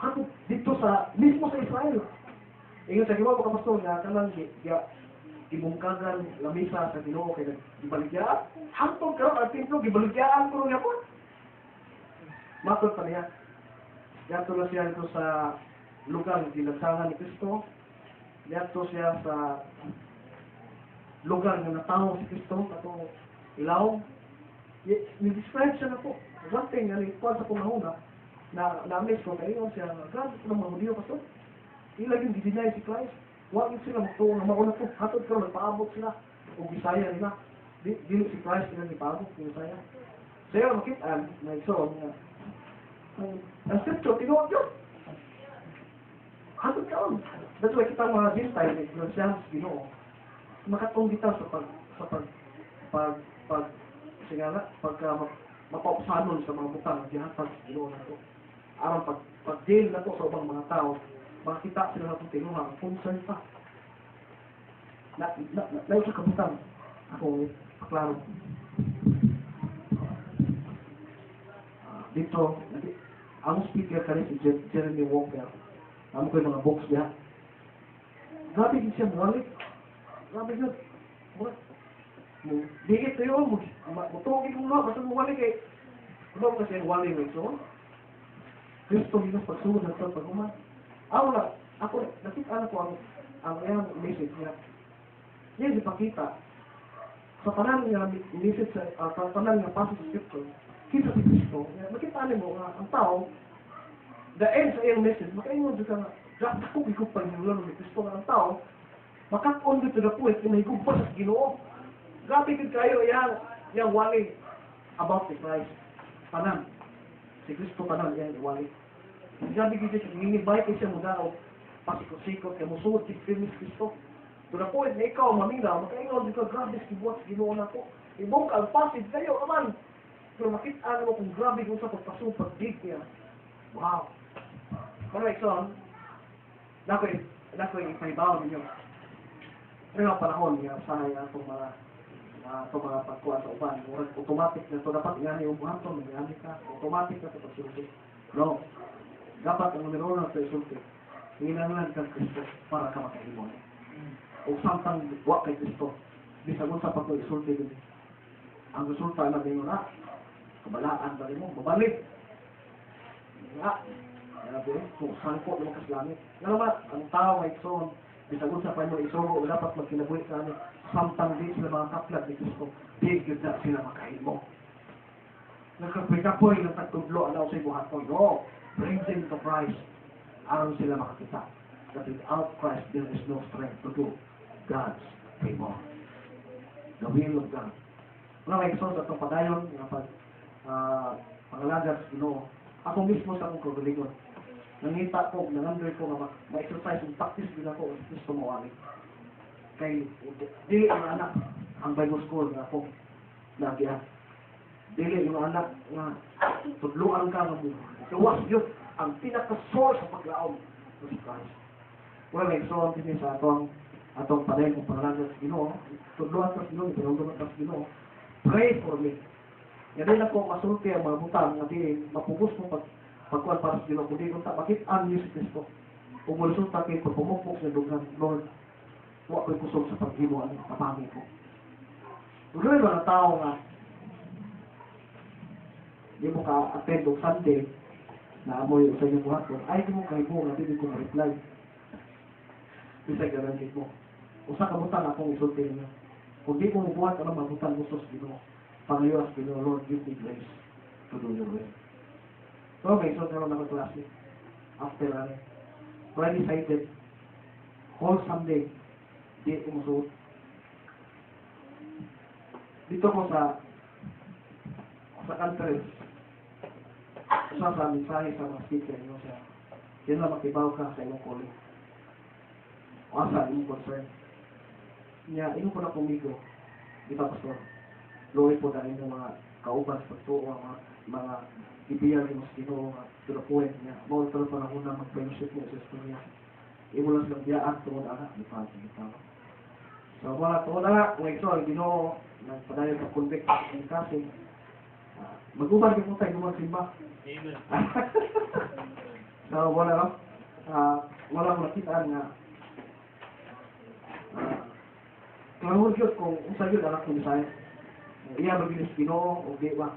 Ako, dito sa, mismo sa Israel. Ayun, sa giwa ko, pastor, nga, kanang, gibungkagan, lamisa sa Ginoo, kaya gibaligyan. Hantong karon ang templo, gibaligyan ko niya po. Matod pa niya. Yato na siya ito sa lugar ng dinagsangan ni Kristo. Yato siya sa lugar na natawo si Kristo, kato ilaw. Ni-describe siya na po. One thing, ikuan sa pumahuna, na-amaze ko, kayo siya, grabe ko ng mga Hudiyo, pastor. Ilaging di-deny si Christ. Huwag sila magtuong na mauna po. Hatod ka, nagpaabot sila. O Bisaya nila. Dili si Christ nila nagpaabot, si Bisaya. Saya makitaan, na iso, ang scripture, tinuwag yun. Hatod ka on. That's why kita mga Gentile, Ignorsians, Ginoo. Makatong kita pagka mapausanon sa mga butang, gihatag sa Ginoo na ito. Aram pag-deal na ito sa ubang mga tao, makita sila na itong tinuha, concern pa. Layo sa kabutang, ako, paklaro. Dito, ang speaker ka rin si Jeremy Walker. Alam ko yung mga books niya. Grabe din siya, mawalik. Grabe yun. Digit ko yun. Mutugin ko nga, basta mawalik eh. Ano kasi yung wali mo ito? Kristo minus pagsunod ng ito pag-uman. Wala. Ako, nakita ko ang iyang message niya. Yan ipakita. Sa panang niya, message sa panang niya, pasok sa scripture, kita si Kristo. Makita mo nga, ang tao, the end sa iyong message, makaingon dito nga, dapat ako ikupag yung lalo ni Kristo nga ang tao, makakon dito na po, na higugpa sa Ginoo. Grabe din kayo, yung wali about the Christ. Panan. Si Kristo panan, yan, wali. Grabe din siya, hinibay ko siya muna, pasikot-sikot, kaya musuot, tigpilis Kristo. To the point na ikaw, mamina, makaingon, di ka, grabe, sibuat, ginoon ako. Ibong ka, pasid kayo, naman. Pero makita mo kung grabe kung sa pagpasupag, dig niya. Wow. Mga ikson, nako'y ipaibaw ninyo. Pero ang panahon niya, usahay itong mga pagkuhan sa uban. Automatic na ito, dapat nga yung buhaton, mag-iami ka, automatic na ito pagsulti. No. Dapat ang numero na ito isulti. Hinangan kang Kristo para ka makalimon. O samtang wa kay Kristo, bisag sa pagko isulti din. Ang resulta na din na, kabalaan ba rin mo, babalik. Nga, kung sangko naman kaslangit. Nga naman, ang tao ay ikson, bisag sa panyo isugo, dapat magkinabuhi sa amin, samtang din sila mga kaplat ni Kristo, di ganda sila makalimon. Nagkapikapoy ng tagtudlo, anaw sa ibuhaton. No, bring them to Christ. Aron sila makakita that without Christ there is no strength to do God's will. The will of God. Wala may ikson sa itong padayon na pangalagas, ako mismo sa akong kagalingon. Nangita ko, nangandoy ko nga ma-exercise yung practice din ako ang Kristo mawali. Kay, dili ang anak ang Bible school na akong nagyan. Dili yung anak nga tudluan ka ng buhay. Iwas yun ang pinaka-source sa paglaom ng si Christ. Well, may so din sa atong padayon kung pangalagas Ginoo, tudluan ka sa Ginoo, pinulungan ka sa Ginoo. Pray for me. Yan din ako masulti ang mga butang na di mapugos mo pagkuhan para sa Ginoo. Kundi kung makitaan niyo si Kristo. Kung malusulta kayo kung pumupok sa dugan, Lord, huwag ko'y kusog sa paghimo ang kapangin ko. Tuloy ba na tao nga di mo ka-attend o Sunday na amoy sa inyong buhaton, ay di mo kahibo nga di ko ma-reply. Bisay garanti mo. Usa ka butang akong isulti niyo. Kung di ko buhat ka ng mga butang gusto sa Ginoo, Panginoon, Ginoo, Lord, give me grace to do your will. So, may isulti naman ako klase. After so I decided, whole Sunday, di ko masuot. Dito ko sa conference, sa mensahe sa mga speaker nyo siya, yun lang makibaw ka sa inyong calling. O asa, inyong concern. Niya, inyong po na kumigo, di ba, Pastor? Loy po na inyong mga kauban sa pagtuo, mga ibiyal yung mas Ginoo, to the point niya. Mawag ka lang pa na unang mag-fellowship mo sa istorya. Imo lang silang biyaan, tuwa na anak, di pa, di pa. So, mga tuwa na, kung ito, Ginoo, nagpadayon sa convict, kasi, mag-uban din po tayo simba. Amen. So, wala makitaan nga kalahod yun kung usa yun anak ko misay. Iya magilis Ginoo o di ba?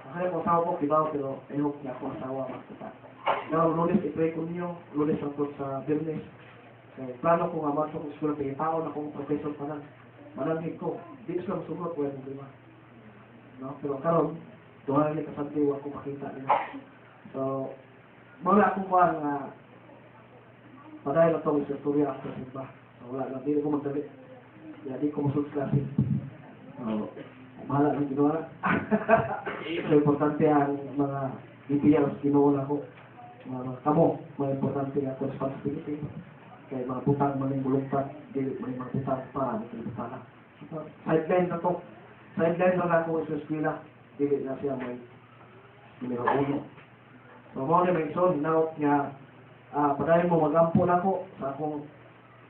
Kaya ko asawa ko, diba, pero I hope niya ako asawa magkita. Now, Lunes, i-pray ko niyo, Lunes ang sa Birnes. Plano ko nga masok ko school, kaya tao na kong professor pa lang. Manangin ko, di ko lang sugot, wala mo diba? No? Pero karon doon na kasantiw ako makita nila. So, wala akong kuhan nga padayon na itong istorya after simba. So, wala lang, di ko magdali. Di ko masunod klase. So, mahala ng ginawa. So, importante ang mga DPLs, ginawa ko. Kamo, mga importante ang responsibility. Kaya mga butang maling bulungpat, di mga butang pa, di ko butang. So, sideline na to. Sideline na ako sa eskwela. Dili na siya may numero 1. So, mga may son, hinaot nga, padayon mo magampo na ako sa akong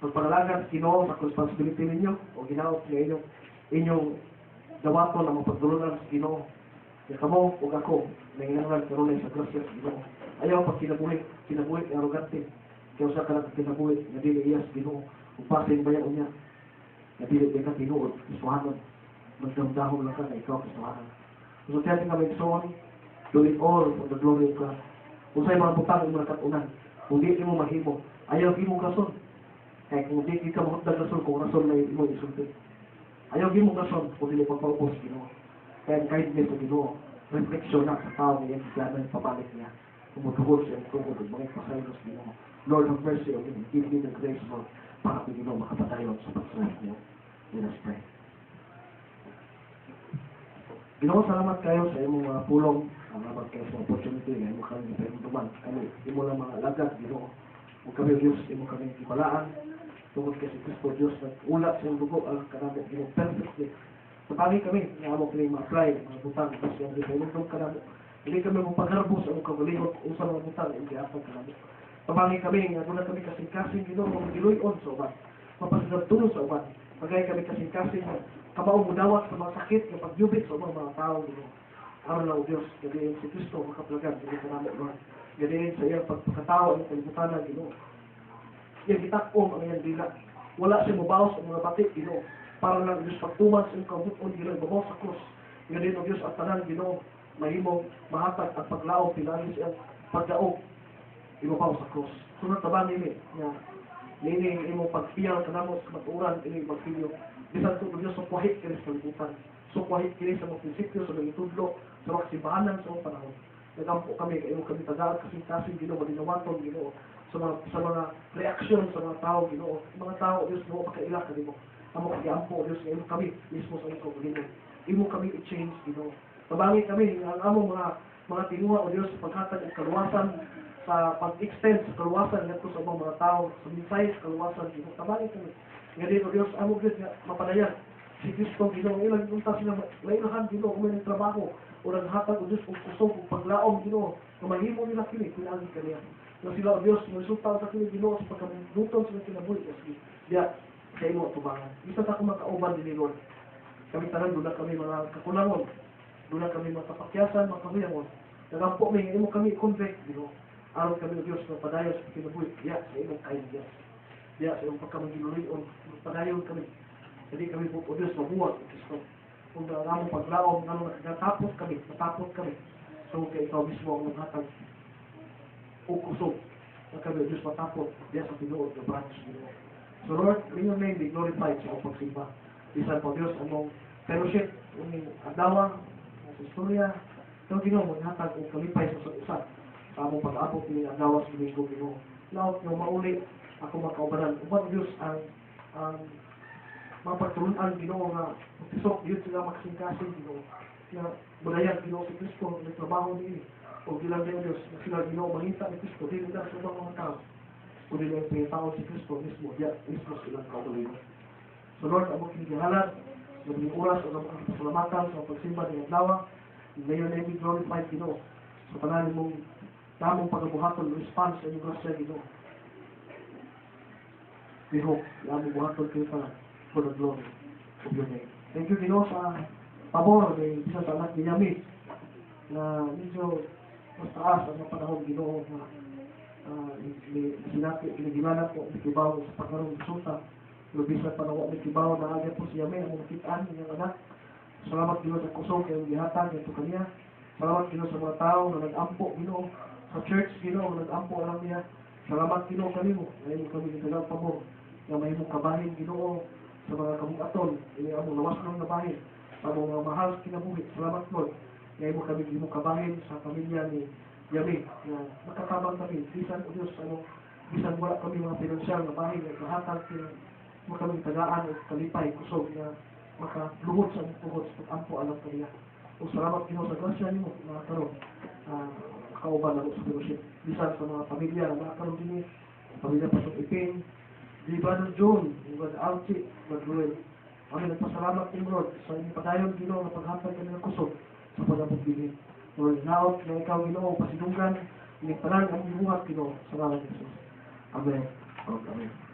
pagpanalagan, Ginoo sa responsibility ninyo, o hinaot nga inyong dawaton na mapagdulunan sa Ginoo. Kaya kamo, o ako, nanginangan karunay sa grasya sa Ginoo. Ayaw pag kinabuhi, arrogante. Kaya usa ka lang kinabuhi, nga dili iyas Ginoo, kung pasin bayan niya, nga dili ka tinuod, kisuhanon. Magdamdahon lang ka na ikaw kisuhanon. So, kaya kami son, do it all for the glory of God. Kung sa'yo mga butang mo nakatunan, kung di mo mahimo, ayaw di mo kason. Kaya kung di ka mahutdag kason, kung rason na mo isulti. Ayaw di mo kason, kung di mo pagpaupos, Ginoo. Kaya kindness sa Ginoo, refleksyon na sa tao niya, gana yung pabalik niya. Kumutuhol siya, tungkol, mga pasayos, Ginoo. Lord of mercy, give me the grace, Lord, para Ginoo makapatayon sa pagsalit niyo. Let us pray. Ginoo, salamat kayo sa imong mga pulong, salamat kayo sa opportunity na imo kami sa imong duman. Kami, imo lang mga lagad, Ginoo. Ug kami Dios imo kami gibalaan tungod kay si Kristo Dios nag-ulat sa iyong dugo ang kanamo imo perfectly. Sabagi kami nga amo kini ma-apply mga butang kasi ang gipulong kanamo. Hindi kami mo pagharbos ang kagalingot usa mga butang ang giapag kanamo. Sabagi kami nga doon kami kasing-kasing Ginoo mga giluyon sa uban. Mapasagatulo sa uban. Pagay kami kasing-kasing kabaong mudawat sa mga sakit nga pagyubit sa mga tao Ginoo. Aron lang Dios gadiin si Kristo makaplagan dili kanamo Lord. Gadiin sa iyang pagkatao ang kalibutan Ginoo. Yang gitak-om ang iyang dila. Wala siya mubawas ang mga batik Ginoo. Para lang Diyos pagtumas ang kabuton Ginoo babaw sa krus. Gadiin o Diyos at tanan Ginoo mahimong mahatag at paglaom pinagi siyang pagdaog ibabaw sa krus. Sunod taban nini nga nini imong pagpiyal kanamo sa maturan ini magpilyo. Bisan to Diyos sa pahit kini sa kalibutan. So pahit kini sa mga prinsipyo sa mga itudlo sa mga simbahanan sa mga panahon. Nagampo kami kay imong kami tagaan kasing Ginoo madinawaton Ginoo sa mga reaksyon sa mga tao Ginoo. Mga tao Diyos mo makaila kanimo. Amo giampo Diyos nga imo kami mismo sa imong kaugalingon. Imo kami i-change Ginoo. Tabangi kami ang among mga tinuha o Diyos paghatag og kaluwasan sa pag-extend sa kaluwasan ngadto sa mga tao sa minsay sa kaluwasan Ginoo. Tabangi kami. Nga dito Diyos amo Diyos nga mapadayan si Kristo Ginoo ilang punta sila mailahan Ginoo kung may trabaho o naghatag o Diyos kung kusog o paglaom Ginoo na mahimo nila kini pinagi kaniya. Na sila o Diyos resulta sa kini Ginoo sa pagkabuton sila kinabuhi kasi diya sa imo tubangan. Isa ta ko makauban dinhi Lord. Kami tanan doon kami mga kakulangon. Doon kami mga kapakyasan, mga kahuyangon. Nagampo may imo kami convict Ginoo. Aron kami o Diyos na padayon sa kinabuhi. Diya sa imong kain Diyos. Diya sa imong pagkamagilulion. Padayon kami. Jadi kami po o Diyos mabuwag. Kristo. Kung namang paglaom, namang natapos kami. So kay ikaw mismo ang naghatag o kusog. Na kami o Diyos matapos. Diya sa tinuod na branch Ginoo. So Lord, in your name be glorified sa akong pagsimba. Bisan po Diyos among fellowship, aming adawang, sa istorya, ito Ginoo, maghatag o kalipay sa isa. Sa among pag-abot ni adawas Domingo Ginoo. Laot nga mauli, ako makaubanan. Uban Diyos ang mga pagtulunan Ginoo nga magtisok, yun sila makasingkasing Ginoo. Na budayan Ginoo si Kristo, may trabaho niya. O gilang din Diyos, na sila Ginoo mangita ni Kristo, di nila sa mga tao. O di lang pinatao si Kristo mismo, diya mismo silang kaugalingon. So Lord, ang mga kinigahalan, naging oras o ang pasalamatan sa pagsimba ng adlaw, ngayon ay be glorified Ginoo. Sa pananin mong tamang pagabuhaton, response sa inyong grasya Ginoo. We hope, ang buhaton kayo pa for the glory of your name. Thank you Ginoo sa pabor ng isa sa anak ni Yami na medyo mas taas ang mga panahon Ginoo na ginagimana po ang kibaw sa pagkaroon ng resulta. Lubisan pa na may kibaw na agad po si Yami ang nakitaan ng anak. Salamat Ginoo sa kusog kayong gihatag ito kaniya. Salamat Ginoo sa mga tao na nag-ampo Ginoo sa church Ginoo na nag-ampo alam niya. Salamat Ginoo kanimo ngayon kami gitagang pabor na may mong kabahin Ginoo sa mga kabugaton ini among nawaslong na bahin sa mga mahal kinabuhi. Salamat Lord ngayon mo kami gimong kabahin sa pamilya ni Yami na makatabang kami bisan o Diyos bisan wala kami mga pinansyal na bahin na kahatag mo kami tagaan o kalipay kusog na makaluhod sa tuhod sa pag-ampo alam kaniya. O salamat Ginoo sa grasya nimo na karon kauban na sa fellowship bisan sa mga pamilya na makaroon din pamilya Pastor Ipin di Brother John, Brother Alci, Brother Ruel. Kami nagpasalamat din Lord sa inyong padayon Ginoo na paghatag kami ng kusog sa pag-abot din. Lord, naot na ikaw Ginoo pasidunggan ining tanan ang buhat Ginoo sa ngalan ni Jesus. Amen. Amen.